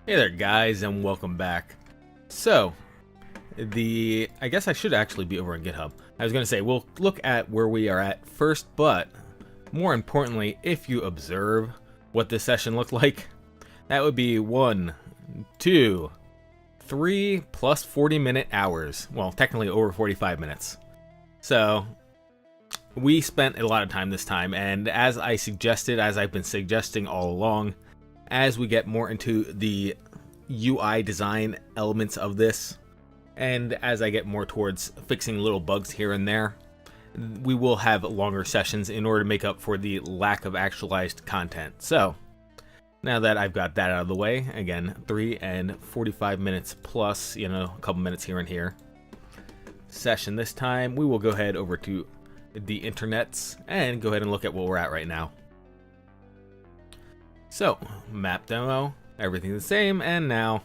Hey there guys, and welcome back. So, I guess I should actually be over on GitHub. I was going to say, we'll look at where we are at first, but more importantly, if you observe what this session looked like, that would be 1, 2, 3 plus 40-minute hours. Well, technically over 45 minutes. So, we spent a lot of time this time, and as I've been suggesting all along, as we get more into the UI design elements of this, and as I get more towards fixing little bugs here and there, we will have longer sessions in order to make up for the lack of actualized content. So, now that I've got that out of the way, again, 3 and 45 minutes plus, a couple minutes here and here, session this time, we will go ahead over to the internets and go ahead and look at where we're at right now. So, map demo, everything the same, and now,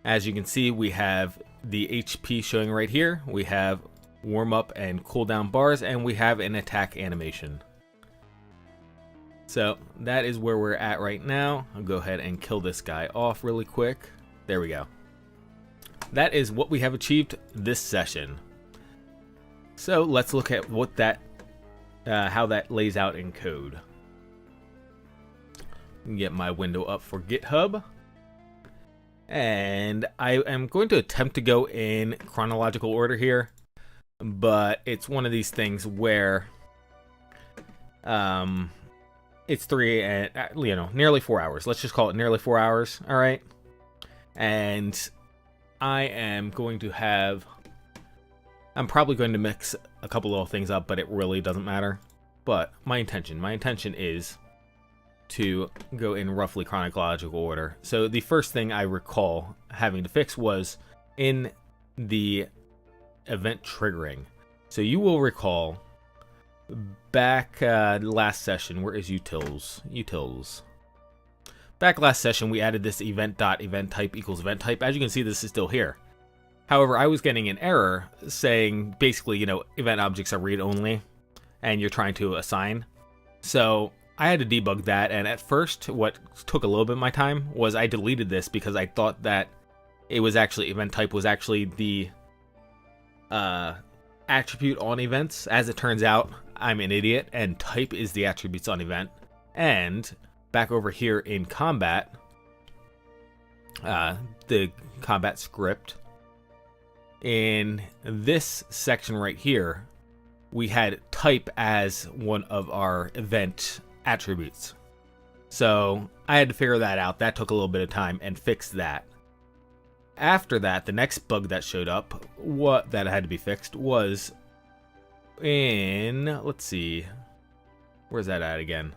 as you can see, we have the HP showing right here, we have warm up and cooldown bars, and we have an attack animation. So, that is where we're at right now. I'll go ahead and kill this guy off really quick. There we go. That is what we have achieved this session. So, let's look at what how that lays out in code. Get my window up for GitHub, and I am going to attempt to go in chronological order here, but it's one of these things where it's nearly 4 hours. Let's just call it nearly 4 hours. All right, and I'm probably going to mix a couple little things up, but it really doesn't matter. But my intention is to go in roughly chronological order. So the first thing I recall having to fix was in the event triggering. So you will recall back last session, where is utils? Back last session, we added this event type equals event type. As you can see, this is still here. However, I was getting an error saying basically, event objects are read only and you're trying to assign. So I had to debug that, and at first what took a little bit of my time was I deleted this because I thought that it was actually event type was actually the attribute on events. As it turns out, I'm an idiot, and type is the attributes on event. And back over here in combat, the combat script, in this section right here, we had type as one of our event attributes. So I had to figure that out. That took a little bit of time and fix that. After that, the next bug that showed up, that had to be fixed, was in, let's see, where's that at again?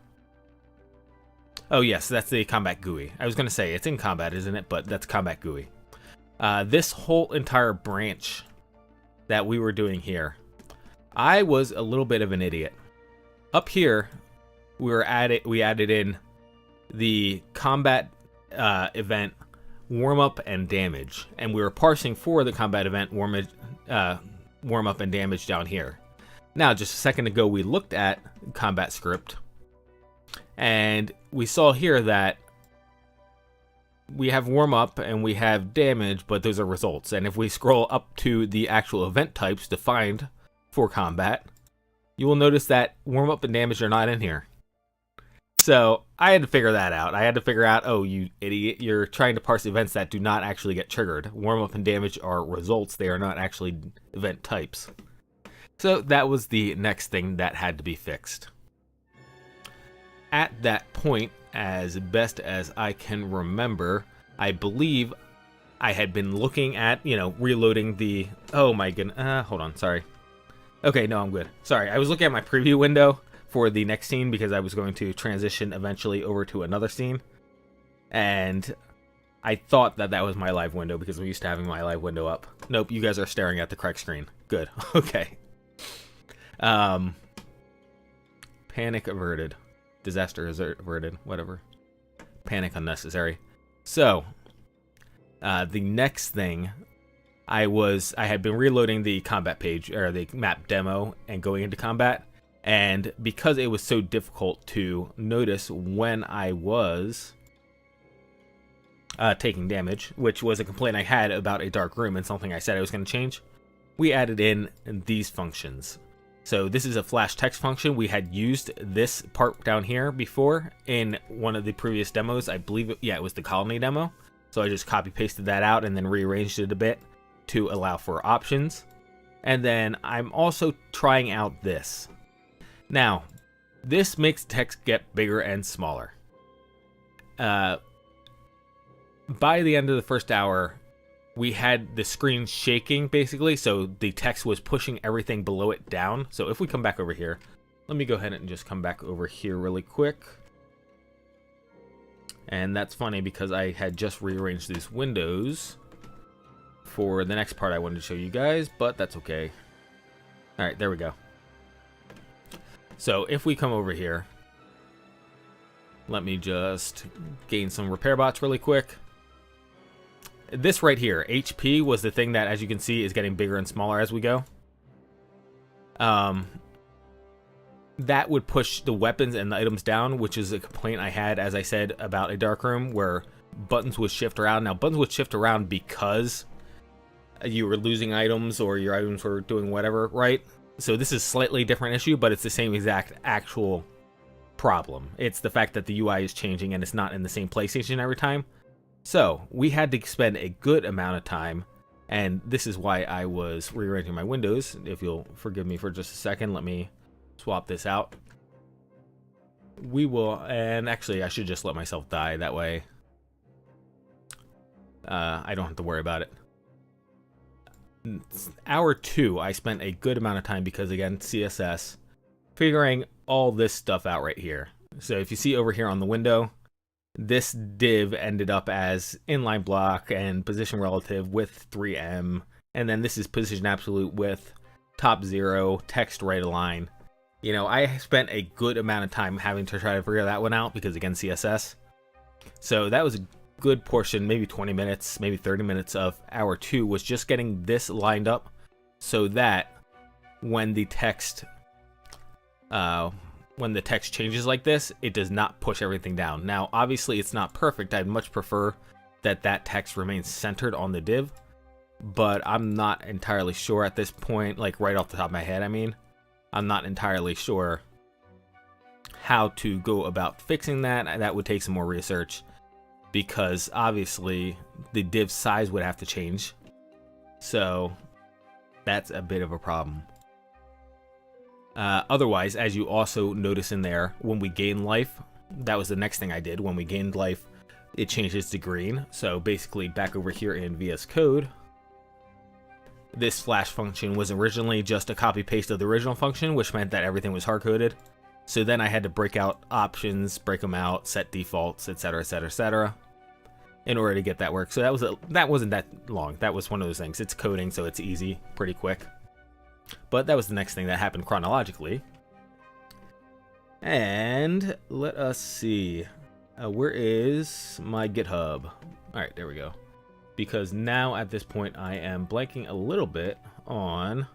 Oh yes, that's the combat GUI. I was going to say, it's in combat, isn't it? But that's combat GUI. This whole entire branch that we were doing here, I was a little bit of an idiot. Up here, we added in the combat event warm up and damage, and we were parsing for the combat event warm up and damage down here. Now, just a second ago, we looked at combat script, and we saw here that we have warm up and we have damage, but those are results. And if we scroll up to the actual event types defined for combat, you will notice that warm up and damage are not in here. So I had to figure that out. I had to figure out, oh, you idiot, you're trying to parse events that do not actually get triggered. Warm up and damage are results. They are not actually event types. So that was the next thing that had to be fixed. At that point, as best as I can remember, I believe I had been looking at, reloading the, oh my goodness, hold on, sorry. Okay, no, I'm good. Sorry, I was looking at my preview window for the next scene because I was going to transition eventually over to another scene. And I thought that was my live window because I'm used to having my live window up. Nope, you guys are staring at the correct screen. Good, okay. Panic averted. Disaster averted, whatever. Panic unnecessary. So, the next thing, I had been reloading the combat page, or the map demo, and going into combat, and because it was so difficult to notice when I was taking damage, which was a complaint I had about a dark room and something I said I was going to change. We added in these functions. So this is a flash text function. We had used this part down here before in one of the previous demos. I believe it was the colony demo. So I just copy pasted that out and then rearranged it a bit to allow for options. And then I'm also trying out this. Now, this makes text get bigger and smaller. By the end of the first hour, we had the screen shaking, basically, so the text was pushing everything below it down. So if we come back over here, let me go ahead and just come back over here really quick. And that's funny because I had just rearranged these windows for the next part I wanted to show you guys, but that's okay. All right, there we go. So if we come over here, let me just gain some repair bots really quick. This right here, HP, was the thing that, as you can see, is getting bigger and smaller as we go. That would push the weapons and the items down, which is a complaint I had, as I said, about a dark room where buttons would shift around. Now, buttons would shift around because you were losing items or your items were doing whatever, right? So this is a slightly different issue, but it's the same exact actual problem. It's the fact that the UI is changing and it's not in the same PlayStation every time. So we had to spend a good amount of time, and this is why I was rearranging my windows. If you'll forgive me for just a second, let me swap this out. We will, and actually I should just let myself die, that way I don't have to worry about it. Hour 2, I spent a good amount of time because, again, CSS, figuring all this stuff out right here. So if you see over here on the window, this div ended up as inline block and position relative with 3M, and then this is position absolute with top 0, text right align. You know, I spent a good amount of time having to try to figure that one out because, again, CSS. So that was a good portion, maybe 20 minutes, maybe 30 minutes of hour 2 was just getting this lined up so that when the text changes like this, it does not push everything down. Now, obviously, it's not perfect. I'd much prefer that text remains centered on the div, but I'm not entirely sure at this point, like right off the top of my head, I mean. I'm not entirely sure how to go about fixing that. That would take some more research because, obviously, the div size would have to change. So, that's a bit of a problem. Otherwise, as you also notice in there, when we gain life, that was the next thing I did. When we gained life, it changes to green. So basically, back over here in VS Code, this flash function was originally just a copy paste of the original function, which meant that everything was hard coded. So then I had to break out options, break them out, set defaults, etc., etc., etc., in order to get that work. So that wasn't that long. That was one of those things. It's coding, so it's easy, pretty quick. But that was the next thing that happened chronologically. And let us see. Where is my GitHub? All right, there we go. Because now at this point I am blanking a little bit on...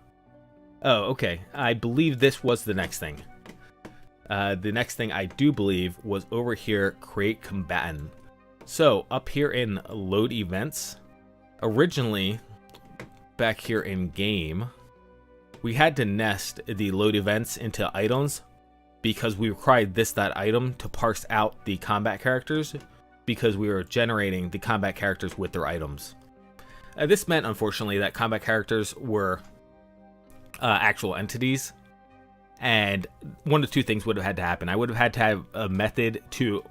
Oh, okay. I believe this was the next thing. The next thing I do believe was over here, create combatant. So up here in load events, originally back here in game, we had to nest the load events into items because we required this.item to parse out the combat characters because we were generating the combat characters with their items. This meant, unfortunately, that combat characters were actual entities, and one of two things would have had to happen. I would have had to have a method to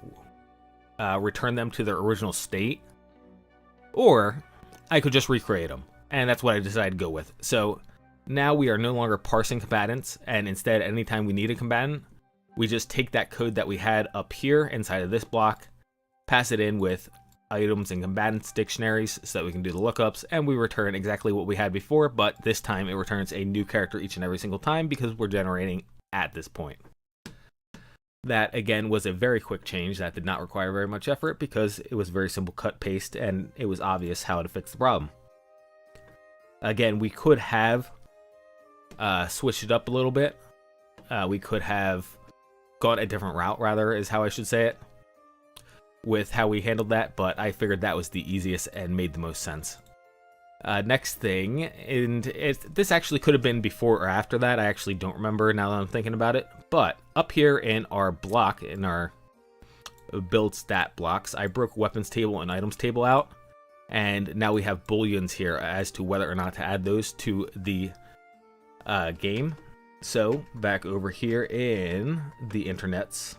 return them to their original state, or I could just recreate them, and that's what I decided to go with. So now we are no longer parsing combatants, and instead, anytime we need a combatant, we just take that code that we had up here inside of this block, pass it in with items and combatants dictionaries so that we can do the lookups, and we return exactly what we had before, but this time it returns a new character each and every single time because we're generating at this point. That, again, was a very quick change that did not require very much effort because it was very simple cut paste and it was obvious how to fix the problem. Again, we could have switched it up a little bit. We could have gone a different route, rather, is how I should say it. with how we handled that, but I figured that was the easiest and made the most sense. Next thing, and this actually could have been before or after that. I actually don't remember now that I'm thinking about it. But up here in our block, in our build stat blocks, I broke weapons table and items table out. And now we have booleans here as to whether or not to add those to the game. So back over here in the internets,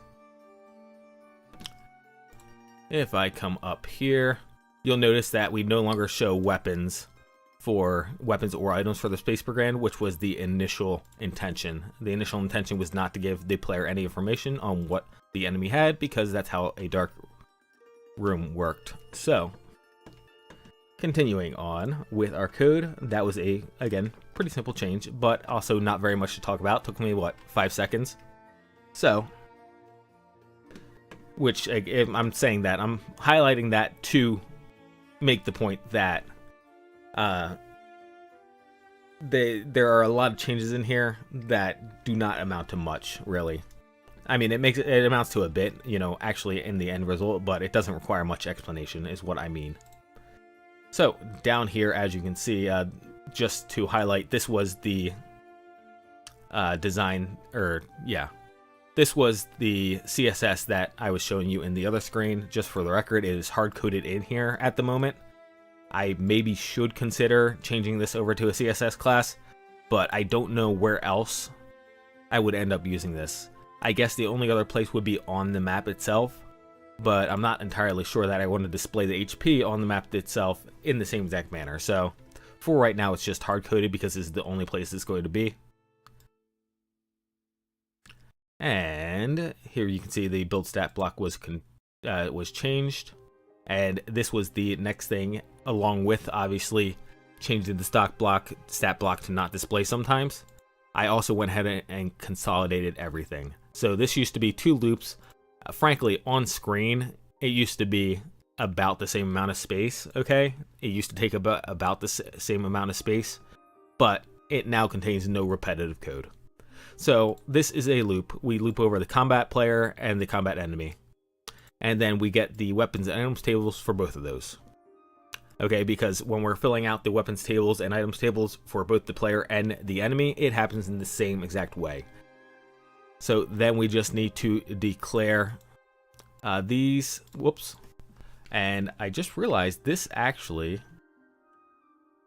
if I come up here, you'll notice that we no longer show weapons or items for the space brigand, which was the initial intention. The initial intention was not to give the player any information on what the enemy had, because that's how a dark room worked. So, continuing on with our code, that was again, pretty simple change, but also not very much to talk about. Took me, what, 5 seconds? So, which, if I'm saying that, I'm highlighting that to make the point that there are a lot of changes in here that do not amount to much, really. I mean, it amounts to a bit, you know, actually in the end result, but it doesn't require much explanation, is what I mean. So down here, as you can see, just to highlight, this was the this was the CSS that I was showing you in the other screen. Just for the record, it is hard-coded in here at the moment. I maybe should consider changing this over to a CSS class, but I don't know where else I would end up using this. I guess the only other place would be on the map itself, but I'm not entirely sure that I want to display the HP on the map itself in the same exact manner. So for right now, it's just hard-coded because this is the only place it's going to be. And here you can see the build stat block was changed, and this was the next thing, along with obviously changing the stat block to not display sometimes. I also went ahead and consolidated everything. So this used to be 2 loops. Frankly, on screen, it used to be about the same amount of space, okay? It used to take about the same amount of space, but it now contains no repetitive code. So this is a loop. We loop over the combat player and the combat enemy. And then we get the weapons and items tables for both of those. Okay, because when we're filling out the weapons tables and items tables for both the player and the enemy, it happens in the same exact way. So then we just need to declare these, whoops. And I just realized this actually,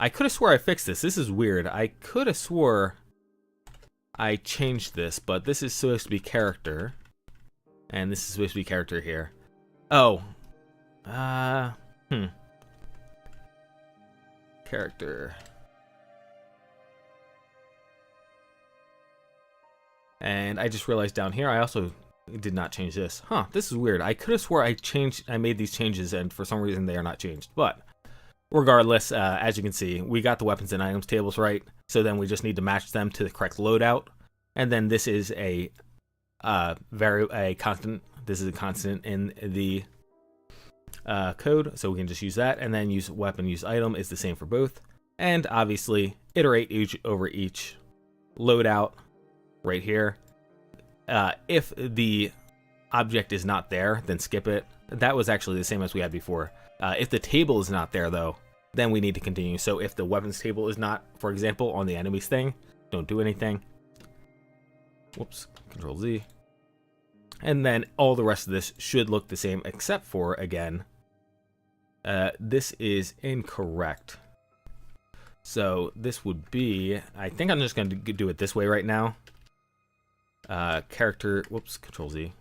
I could have swore I fixed this. This is weird. I could have swore I changed this, but this is supposed to be character. And this is supposed to be character here. Oh. Character. And I just realized down here I also did not change this. Huh, this is weird. I could have swore I made these changes and for some reason they are not changed. But regardless, as you can see, we got the weapons and items tables right. So then we just need to match them to the correct loadout. And then this is a constant. This is a constant in the code, so we can just use that. And then use weapon, use item is the same for both. And obviously iterate over each loadout right here. If the object is not there, then skip it. That was actually the same as we had before. If the table is not there though, then we need to continue. So if the weapons table is not, for example, on the enemy's thing, don't do anything. Whoops, Control Z. And then all the rest of this should look the same, except for, again, this is incorrect. So this would be, I think I'm just going to do it this way right now. Character, whoops, Control Z.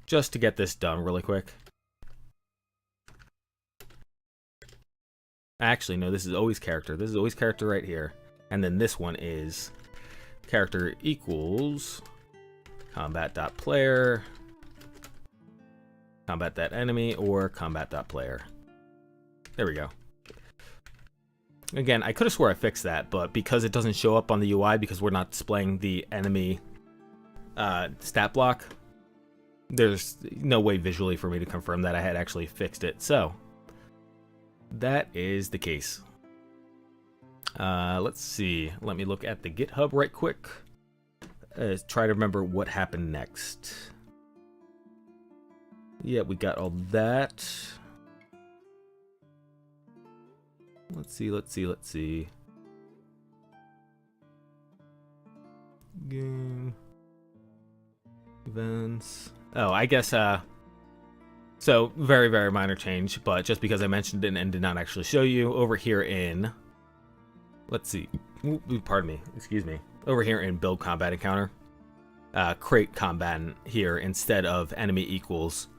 Just to get this done really quick. Actually, no, this is always character. This is always character right here. And then this one is character equals combat.player, combat.enemy, or combat.player. There we go. Again, I could have swore I fixed that, but because it doesn't show up on the UI because we're not displaying the enemy stat block, there's no way visually for me to confirm that I had actually fixed it. So that is the case. Let's see. Let me look at the GitHub right quick. Try to remember what happened next. Yeah, we got all that. Let's see. Game. Events. Oh, I guess, so very, very minor change, but just because I mentioned it and did not actually show you, over here in, let's see, pardon me, excuse me, over here in build combat encounter, create combatant here instead of enemy equals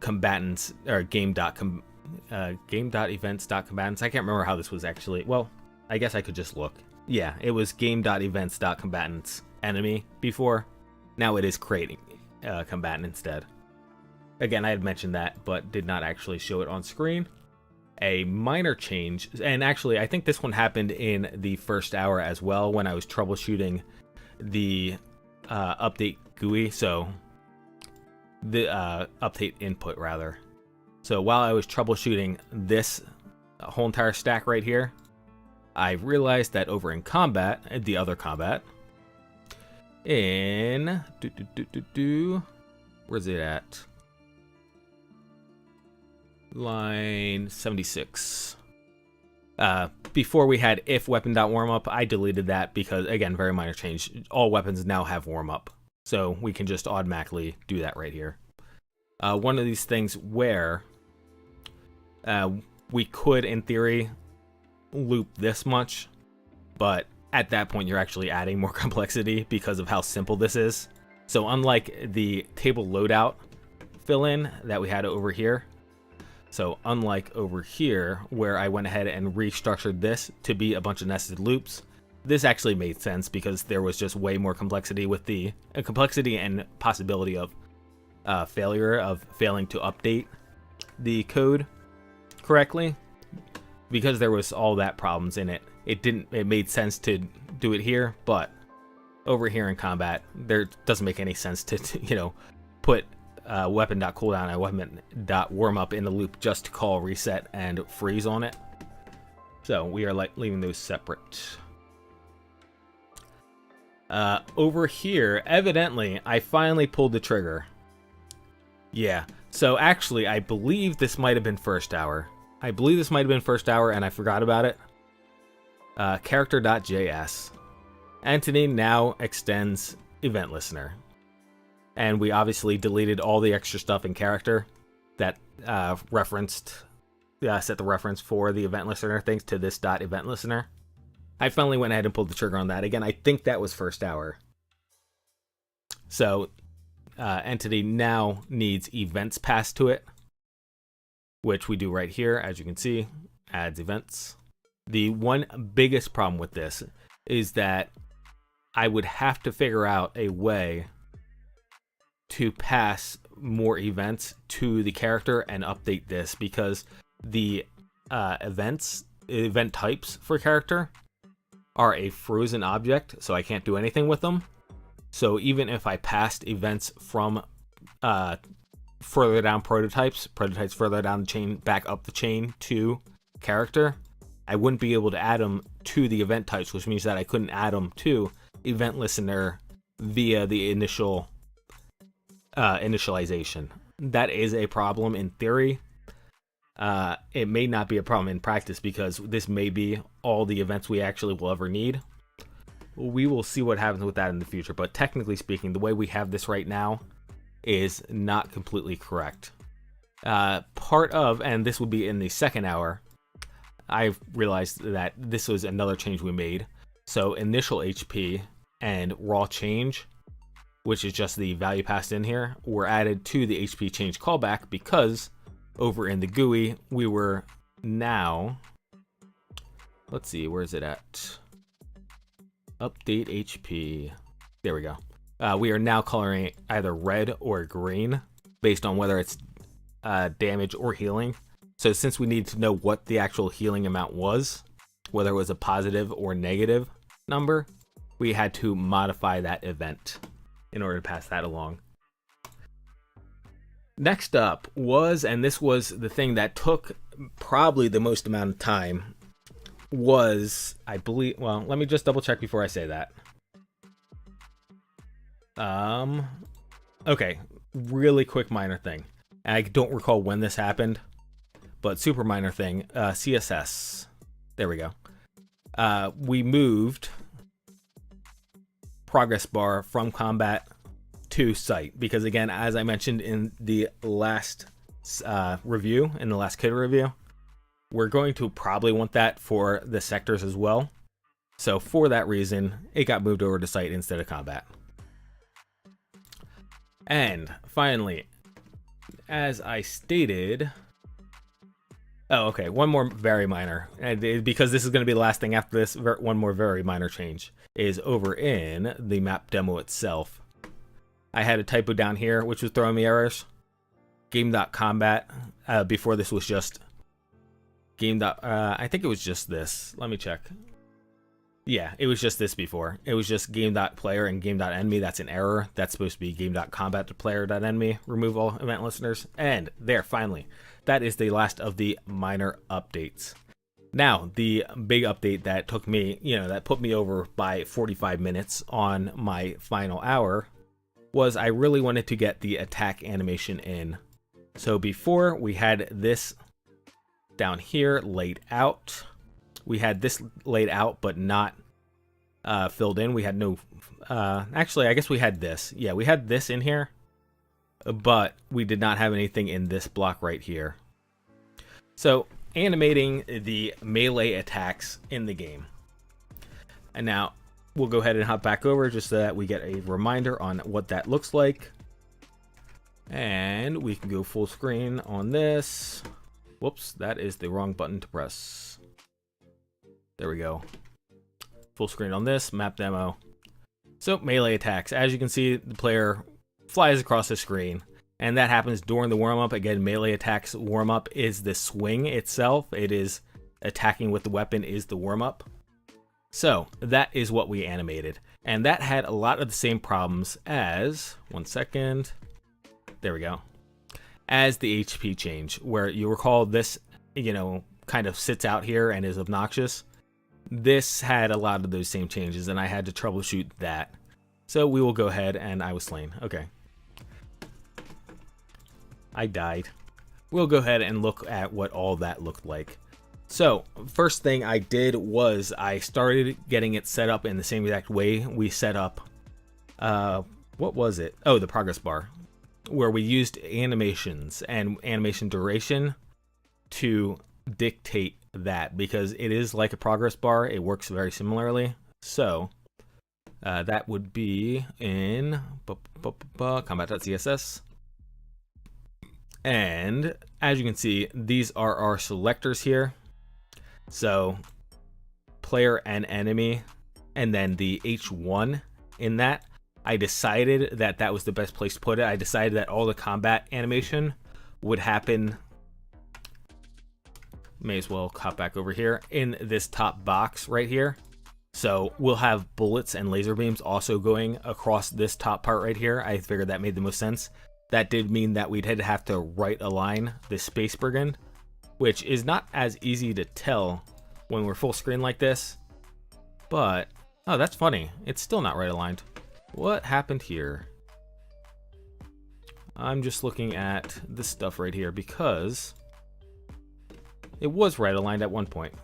combatants, or game.events.combatants. I can't remember how this was actually, well, I guess I could just look. Yeah, it was game.events.combatants enemy before. Now it is creating combatant instead. Again, I had mentioned that, but did not actually show it on screen. A minor change, and actually I think this one happened in the first hour as well when I was troubleshooting the update GUI, so the update input rather. So while I was troubleshooting this whole entire stack right here, I realized that over in combat, the other combat, in where's it at? Line 76. Before we had if weapon.warmup, I deleted that because, again, very minor change. All weapons now have warmup, so we can just automatically do that right here. One of these things where we could, in theory, loop this much, but at that point you're actually adding more complexity because of how simple this is. So unlike the table loadout fill-in that we had over here, so unlike over here where I went ahead and restructured this to be a bunch of nested loops, this actually made sense because there was just way more complexity with the complexity and possibility of failing to update the code correctly. Because there was all that problems in it, it made sense to do it here, but over here in combat, there doesn't make any sense to put weapon.cooldown and weapon.warmup in the loop just to call reset and freeze on it. So we are leaving those separate. Over here, evidently, I finally pulled the trigger. Yeah, so actually, I believe this might have been first hour. And I forgot about it. Character.js. Entity now extends event listener. And we obviously deleted all the extra stuff in character that set the reference for the event listener thanks to this .event listener. I finally went ahead and pulled the trigger on that. Again, I think that was first hour. So entity now needs events passed to it, which we do right here, as you can see, adds events. The one biggest problem with this is that I would have to figure out a way to pass more events to the character and update this, because the event types for character are a frozen object, so I can't do anything with them. So even if I passed events from further down prototypes further down the chain, back up the chain to character, I wouldn't be able to add them to the event types, which means that I couldn't add them to event listener via the initial initialization. That is a problem in theory. It may not be a problem in practice because this may be all the events we actually will ever need. We will see what happens with that in the future, but technically speaking, the way we have this right now is not completely correct. Part of, and this will be in the second hour, I realized that this was another change we made. So initial HP and raw change, which is just the value passed in here, were added to the HP change callback because over in the GUI, we were now, let's see, where is it at? Update HP. There we go. We are now coloring it either red or green based on whether it's damage or healing. So since we need to know what the actual healing amount was, whether it was a positive or negative number, we had to modify that event in order to pass that along. Next up was, and this was the thing that took probably the most amount of time, was, I believe, well, let me just double check before I say that. Okay, really quick minor thing. I don't recall when this happened, but super minor thing. CSS. There we go. We moved progress bar from combat to sight because, again, as I mentioned in the last review, in the last kit review, we're going to probably want that for the sectors as well. So for that reason, it got moved over to sight instead of combat. And finally, as I stated, oh, okay, one more very minor, and because this is going to be the last thing after this, one more very minor change is over in the map demo itself. I had a typo down here, which was throwing me errors. Game.combat, before this was just game. I think it was just this. Let me check. Yeah, it was just this before. It was just game.player and game.enemy. That's an error. That's supposed to be game.combat to player.enemy. Remove all event listeners. And there, finally. That is the last of the minor updates. Now, the big update that took me, that put me over by 45 minutes on my final hour was I really wanted to get the attack animation in. So before, we had this down here laid out. We had this laid out, but not filled in. We had no, actually, I guess we had this. Yeah, we had this in here, but we did not have anything in this block right here. So animating the melee attacks in the game. And now we'll go ahead and hop back over just so that we get a reminder on what that looks like. And we can go full screen on this. Whoops, that is the wrong button to press. There we go. Full screen on this, map demo. So melee attacks. As you can see, the player flies across the screen, and that happens during the warm-up. Again, melee attacks warm-up is the swing itself. It is attacking with the weapon is the warm-up. So that is what we animated. And that had a lot of the same problems as, one second, there we go, as the HP change, where you recall this, kind of sits out here and is obnoxious. This had a lot of those same changes, and I had to troubleshoot that. So we will go ahead, and I was slain. Okay. I died. We'll go ahead and look at what all that looked like. So first thing I did was I started getting it set up in the same exact way we set up, what was it? Oh, the progress bar, where we used animations and animation duration to dictate that, because it is like a progress bar. It works very similarly. So that would be in combat.css. And as you can see, these are our selectors here. So player and enemy, and then the H1 in that. I decided that that was the best place to put it. I decided that all the combat animation would happen, may as well hop back over here, in this top box right here. So we'll have bullets and laser beams also going across this top part right here. I figured that made the most sense. That did mean that we'd have to right align the Space Brigand, which is not as easy to tell when we're full screen like this. But, oh, that's funny. It's still not right aligned. What happened here? I'm just looking at this stuff right here because it was right aligned at one point.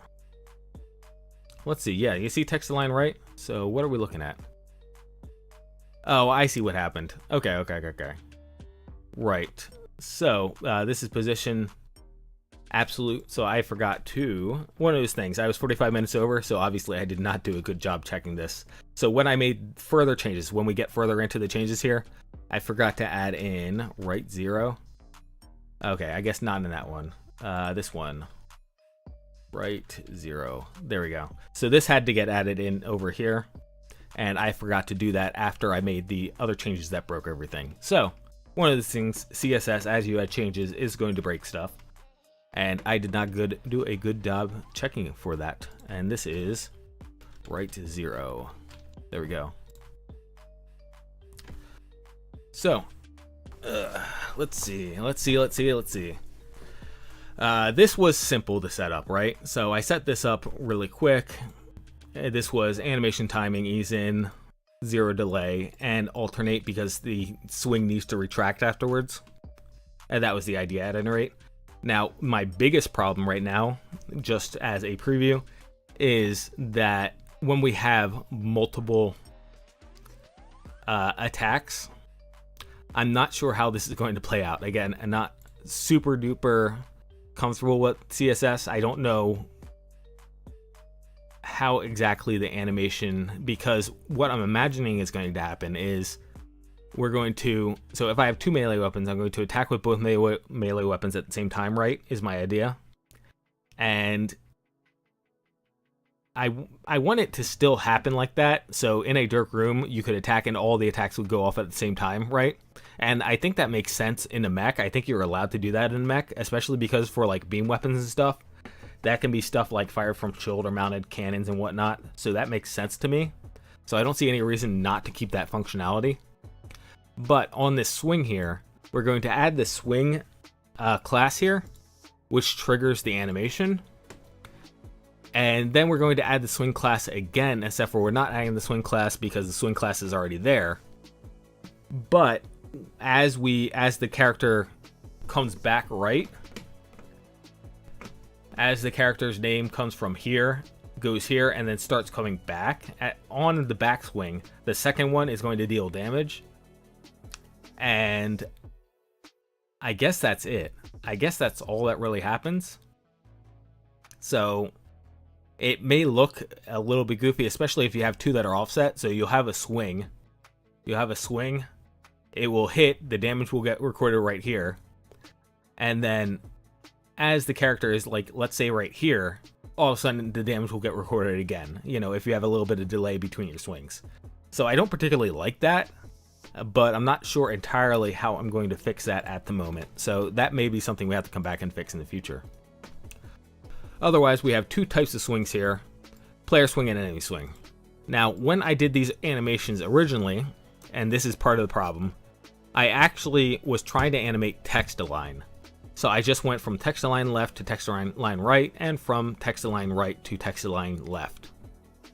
Let's see. Yeah, you see text align right? So what are we looking at? Oh, I see what happened. Okay. Right. So this is position absolute. So I forgot to, one of those things, I was 45 minutes over, so obviously I did not do a good job checking this. So when I made further changes, when we get further into the changes here, I forgot to add in right 0. Okay, I guess not in that one. This one. Right 0. There we go. So this had to get added in over here, and I forgot to do that after I made the other changes that broke everything. So one of the things, CSS, as you add changes, is going to break stuff. And I did not do a good job checking for that. And this is right 0. There we go. So, let's see. This was simple to set up, right? So I set this up really quick. This was animation timing, ease in, 0 delay, and alternate because the swing needs to retract afterwards. And that was the idea at any rate. Now, my biggest problem right now, just as a preview, is that when we have multiple attacks, I'm not sure how this is going to play out. Again, I'm not super duper comfortable with CSS. I don't know how exactly the animation, because what I'm imagining is going to happen is we're going to, so if I have two melee weapons, I'm going to attack with both melee weapons at the same time, right? Is my idea. And I want it to still happen like that. So in a dark room, you could attack and all the attacks would go off at the same time, right? And I think that makes sense in a mech. I think you're allowed to do that in a mech, especially because for like beam weapons and stuff, that can be stuff like fire from shoulder mounted cannons and whatnot. So that makes sense to me. So I don't see any reason not to keep that functionality. But on this swing here, we're going to add the swing class here, which triggers the animation. And then we're going to add the swing class again, except for we're not adding the swing class because the swing class is already there. But as the character comes back right, as the character's name comes from here, goes here, and then starts coming back on the backswing, the second one is going to deal damage. And I guess that's it. I guess that's all that really happens. So it may look a little bit goofy, especially if you have two that are offset. So you'll have a swing. It will hit, the damage will get recorded right here. And then as the character is like, let's say right here, all of a sudden the damage will get recorded again. You know, if you have a little bit of delay between your swings. So I don't particularly like that, but I'm not sure entirely how I'm going to fix that at the moment. So that may be something we have to come back and fix in the future. Otherwise, we have two types of swings here, player swing and enemy swing. Now, when I did these animations originally, and this is part of the problem, I actually was trying to animate text align. So I just went from text align left to text align right, and from text align right to text align left.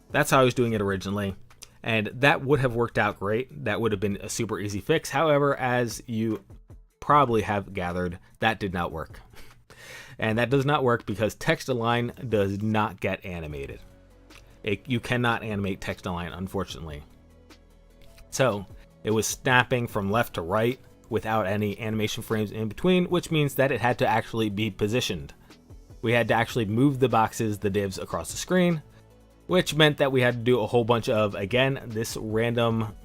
That's how I was doing it originally, and that would have worked out great. That would have been a super easy fix. However, as you probably have gathered, that did not work. And that does not work because text align does not get animated. You cannot animate text align, unfortunately. So it was snapping from left to right without any animation frames in between, which means that it had to actually be positioned. We had to actually move the boxes, the divs, across the screen, which meant that we had to do a whole bunch of, again, this random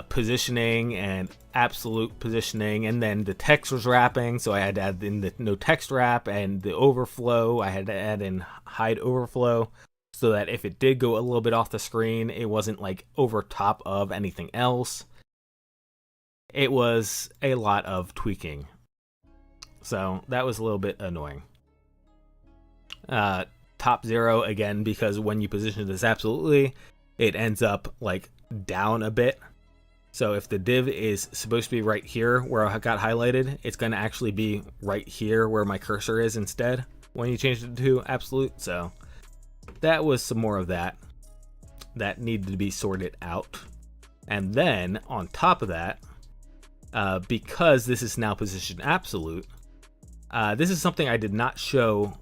positioning and absolute positioning, and then the text was wrapping, so I had to add in the no text wrap, and the overflow, I had to add in hide overflow, so that if it did go a little bit off the screen, it wasn't like over top of anything else. It was a lot of tweaking. So that was a little bit annoying. Top 0 again, because when you position this absolutely, it ends up like down a bit. So if the div is supposed to be right here where I got highlighted, it's going to actually be right here where my cursor is instead when you change it to absolute. So that was some more of that needed to be sorted out. And then on top of that, because this is now positioned absolute, this is something I did not show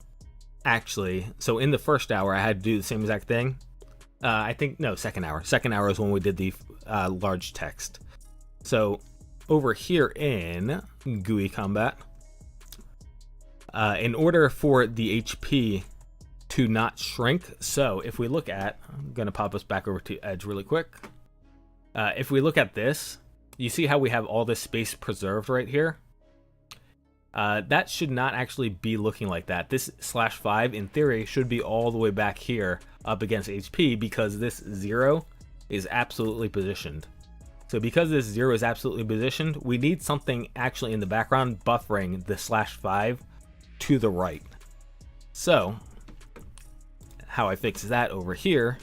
actually. So in the first hour, I had to do the same exact thing. I think, no, second hour. Second hour is when we did the large text. So over here in GUI combat, in order for the HP to not shrink, so if we look at, I'm going to pop us back over to Edge really quick. If we look at this, you see how we have all this space preserved right here? That should not actually be looking like that. This /5 in theory should be all the way back here up against HP, because this 0 is absolutely positioned. So because this 0 is absolutely positioned, we need something actually in the background buffering the /5 to the right. So how I fixed that over here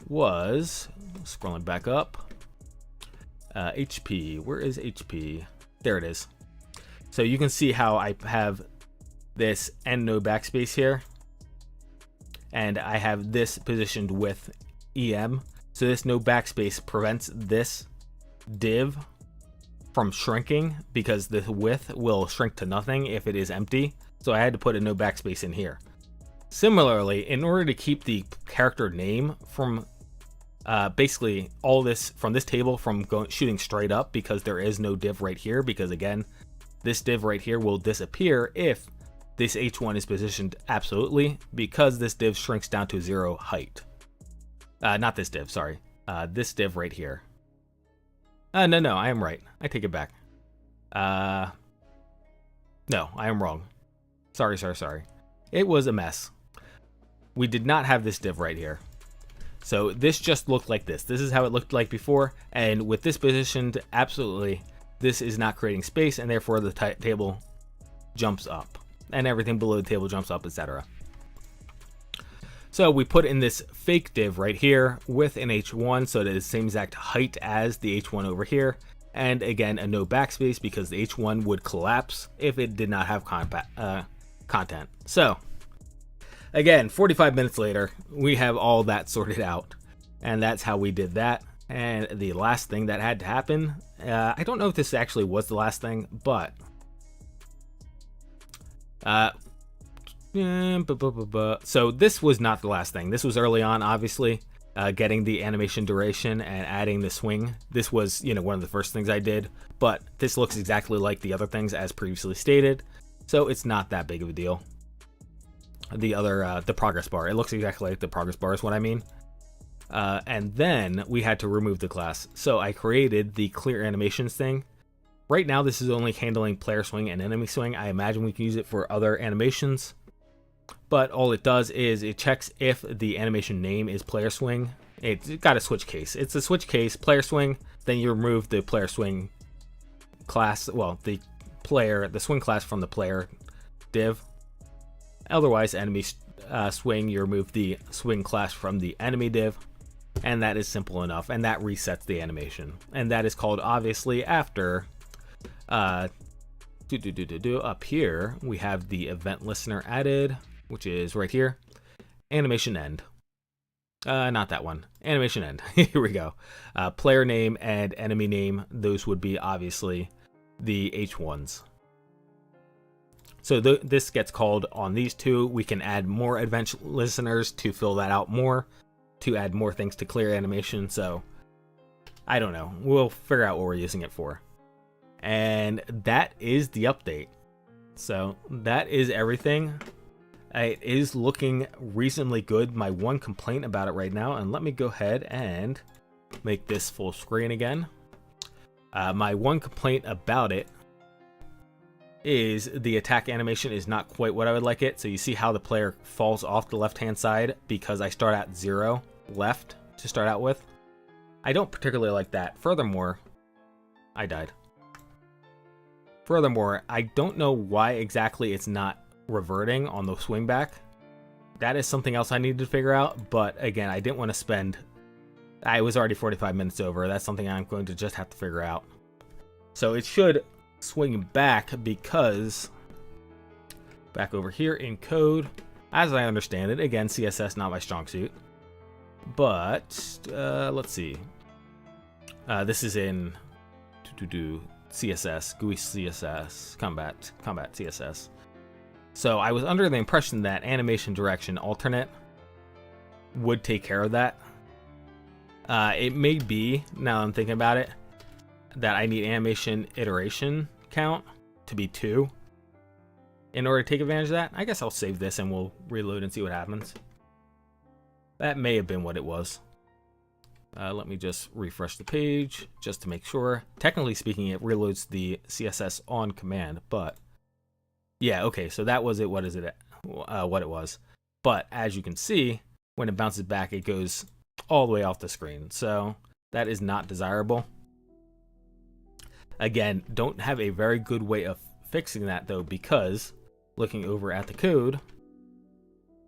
was scrolling back up. HP, where is HP? There it is. So you can see how I have this and no backspace here, and I have this positioned with EM. So this no backspace prevents this div from shrinking because the width will shrink to nothing if it is empty. So I had to put a no backspace in here. Similarly, in order to keep the character name from basically all this from this table from shooting straight up, because there is no div right here, because again, this div right here will disappear if this H1 is positioned absolutely, because this div shrinks down to 0 height. Not this div, sorry. This div right here. No, I am right. I take it back. No, I am wrong. Sorry. It was a mess. We did not have this div right here. So this just looked like this. This is how it looked like before. And with this positioned, absolutely, this is not creating space, and therefore the table jumps up. And everything below the table jumps up, etc. So we put in this fake div right here with an H1, so that it's the same exact height as the H1 over here. And again, a no backspace because the H1 would collapse if it did not have content. So again, 45 minutes later, we have all that sorted out. And that's how we did that. And the last thing that had to happen, I don't know if this actually was the last thing, but so this was not the last thing. This was early on, obviously, getting the animation duration and adding the swing. This was, one of the first things I did, but this looks exactly like the other things as previously stated, so it's not that big of a deal. The progress bar, it looks exactly like the progress bar is what I mean. And then we had to remove the class. So I created the clear animations thing. Right now, this is only handling player swing and enemy swing. I imagine we can use it for other animations. But all it does is it checks if the animation name is player swing. It's got a switch case. It's a switch case, player swing. Then you remove the player swing class. Well, the swing class from the player div. Otherwise, enemy swing, you remove the swing class from the enemy div. And that is simple enough. And that resets the animation. And that is called, obviously, after up here, we have the event listener added, which is right here. Animation end. Not that one. Animation end. Here we go. Player name and enemy name. Those would be, obviously, the H1s. So this gets called on these two. We can add more event listeners to fill that out more, to add more things to clear animation. So I don't know. We'll figure out what we're using it for. And that is the update. So that is everything. It is looking reasonably good. My one complaint about it right now, and let me go ahead and make this full screen again. My one complaint about it is the attack animation is not quite what I would like it. So you see how the player falls off the left-hand side because I start at 0 left to start out with. I don't particularly like that. Furthermore, I died. Furthermore, I don't know why exactly it's not reverting on the swing back. That is something else I needed to figure out, but again, I didn't want to spend... I was already 45 minutes over. That's something I'm going to just have to figure out. So it should swing back because... Back over here in code, as I understand it, again, CSS not my strong suit. But, let's see. This is in... CSS, GUI CSS, combat CSS. So I was under the impression that animation direction alternate would take care of that. It may be, now I'm thinking about it, that I need animation iteration count to be 2 in order to take advantage of that. I guess I'll save this and we'll reload and see what happens. That may have been what it was. Let me just refresh the page just to make sure. Technically speaking, it reloads the CSS on command, but yeah, okay, so that was it. What is it? What it was. But as you can see, when it bounces back, it goes all the way off the screen. So that is not desirable. Again, don't have a very good way of fixing that though, because looking over at the code,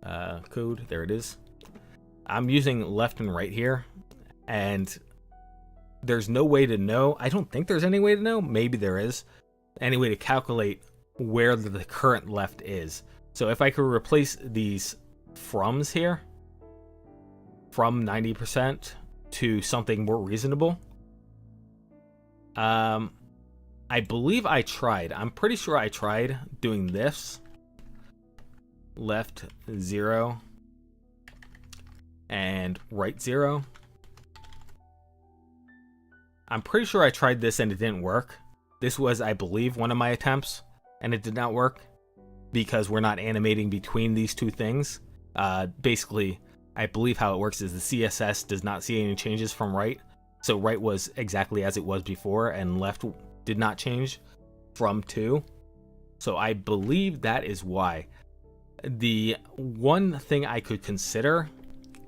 there it is. I'm using left and right here. And there's no way to know. I don't think there's any way to know. Maybe there is. Any way to calculate where the current left is. So if I could replace these froms here from 90% to something more reasonable, I believe I tried. I'm pretty sure I tried doing this. Left 0 and right 0. I'm pretty sure I tried this and it didn't work. This was, I believe, one of my attempts, and it did not work because we're not animating between these two things. Basically, I believe how it works is the CSS does not see any changes from right. So right was exactly as it was before, and left did not change from 2. So I believe that is why. The one thing I could consider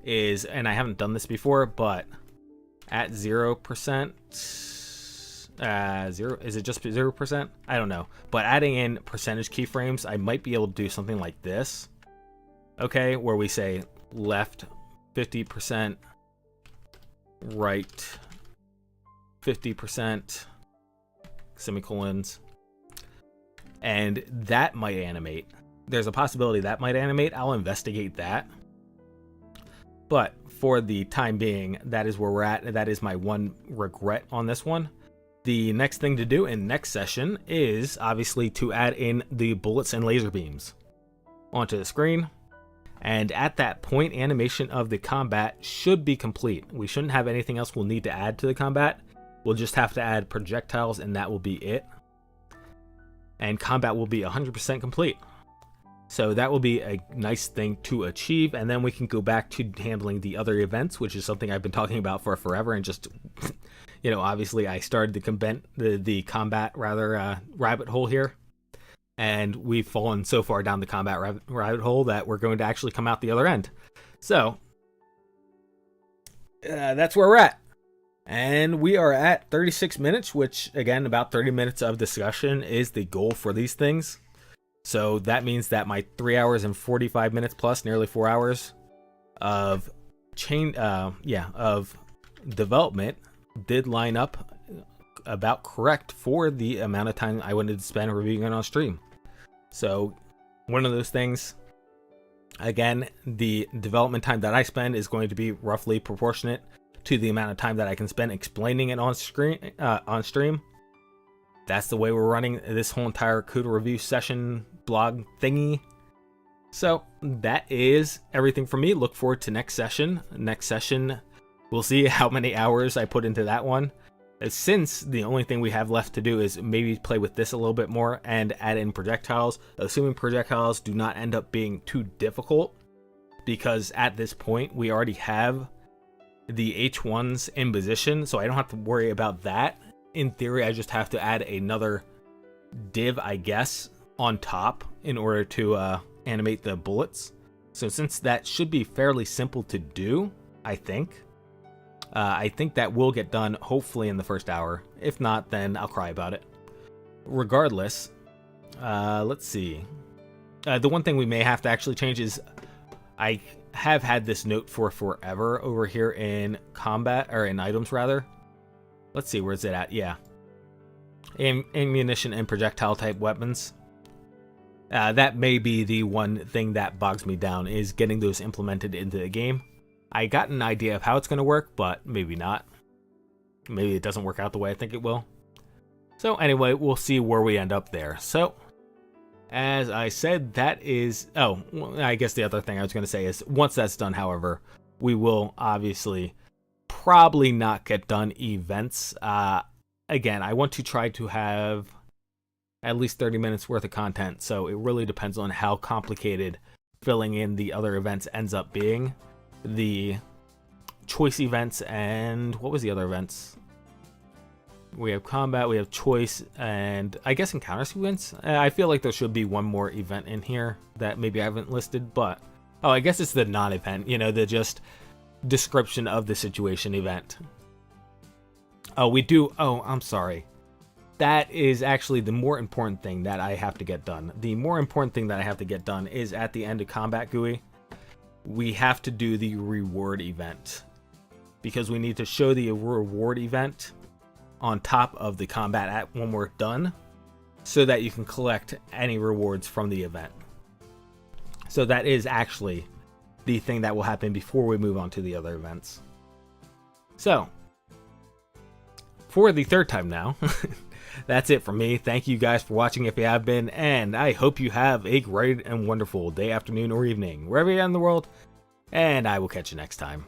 is, and I haven't done this before, but at 0%, is it just 0%? I don't know. But adding in percentage keyframes, I might be able to do something like this. Okay, where we say left 50%, right 50%, semicolons, and that might animate. There's a possibility that might animate. I'll investigate that. But for the time being, that is where we're at. That is my one regret on this one. The next thing to do in next session is obviously to add in the bullets and laser beams onto the screen. And at that point, animation of the combat should be complete. We shouldn't have anything else we'll need to add to the combat. We'll just have to add projectiles, and that will be it. And combat will be 100% complete. So that will be a nice thing to achieve, and then we can go back to handling the other events, which is something I've been talking about for forever, and just, you know, obviously I started the combat rabbit hole here, and we've fallen so far down the combat rabbit hole that we're going to actually come out the other end. So that's where we're at. And we are at 36 minutes, which, again, about 30 minutes of discussion is the goal for these things. So that means that my 3 hours and 45 minutes plus nearly 4 hours of development did line up about correct for the amount of time I wanted to spend reviewing it on stream. So one of those things, again, the development time that I spend is going to be roughly proportionate to the amount of time that I can spend explaining it on stream. That's the way we're running this whole entire CUDA review session blog thingy. So that is everything for me. Look forward to next session. Next session, we'll see how many hours I put into that one. Since the only thing we have left to do is maybe play with this a little bit more and add in projectiles, assuming projectiles do not end up being too difficult, because at this point we already have the H1s in position, so I don't have to worry about that. In theory, I just have to add another div, I guess, on top in order to animate the bullets. So since that should be fairly simple to do, I think that will get done hopefully in the first hour. If not, then I'll cry about it. Regardless, let's see. The one thing we may have to actually change is I have had this note for forever over here in combat, or in items rather. Let's see, where's it at? Yeah. Ammunition and projectile type weapons. That may be the one thing that bogs me down, is getting those implemented into the game. I got an idea of how it's going to work, but maybe not. Maybe it doesn't work out the way I think it will. So anyway, we'll see where we end up there. So, as I said, that is... Oh, I guess the other thing I was going to say is, once that's done, however, we will obviously probably not get done events. Again, I want to try to have at least 30 minutes worth of content, so it really depends on how complicated filling in the other events ends up being. The choice events, and what was the other events? We have combat, we have choice, and I guess encounter sequence. I feel like there should be one more event in here that maybe I haven't listed, but oh, I guess it's the non-event, you know, the just description of the situation event. Oh, we do. Oh, I'm sorry. That is actually the more important thing that I have to get done. The more important thing that I have to get done is at the end of combat GUI, we have to do the reward event, because we need to show the reward event on top of the combat when we're done, so that you can collect any rewards from the event. So that is actually the thing that will happen before we move on to the other events. So, for the third time now, That's it from me. Thank you guys for watching if you have been, and I hope you have a great and wonderful day, afternoon, or evening, wherever you are in the world, and I will catch you next time.